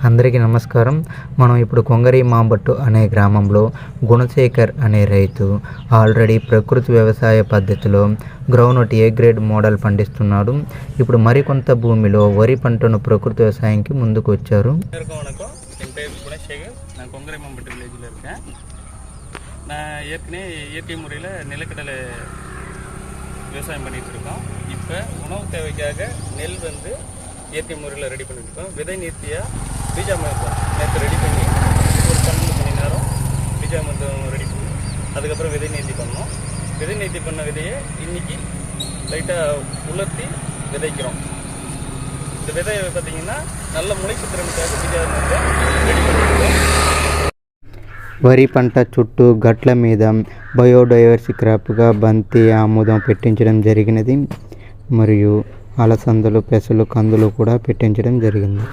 అందరికీ నమస్కారం. మనం ఇప్పుడు కొంగరి మాంబట్టు అనే గ్రామంలో గుణశేఖర్ అనే రైతు ఆల్రెడీ ప్రకృతి వ్యవసాయ పద్ధతిలో గ్రౌండ్నట్ ఏ గ్రేడ్ మోడల్ పండిస్తున్నాడు. ఇప్పుడు మరికొంత భూమిలో వరి పంటను ప్రకృతి వ్యవసాయానికి ముందుకు వచ్చారు. என் பேர் குணசேகர். நான் கொங்கரை மாம்பட்டு வில்லேஜில் இருக்கேன். நான் ஏற்கனவே இயற்கை முறையில் நிலக்கடலை விவசாயம் பண்ணிகிட்ருக்கோம். இப்போ உணவு தேவைக்காக நெல் இயற்கை முறையில் ரெடி பண்ணியிருக்கோம். விதை நீர்த்தியாக பீஜாமிருதம் நேற்று ரெடி பண்ணி ஒரு 12 மணி நேரம் பீஜாமிருதம் ரெடி பண்ணி அதுக்கப்புறம் விதை நீர்த்தி பண்ணோம். விதை நீர்த்தி பண்ண விதையை இன்றைக்கி லைட்டாக உலர்த்தி விதைக்கிறோம். இந்த விதை பார்த்திங்கன்னா நல்ல முளைப்பு திறனுக்காக பீஜாமிருதம் ரெடி பண்ணியிருக்கோம். వరి పంట చుట్టూ గట్ల మీద బయోడైవర్సిటీ క్రాప్గా బంతి ఆముదం పెట్టించడం జరిగినది. మరియు అలసందలు, పెసలు, కందులు కూడా పెట్టించడం జరిగింది.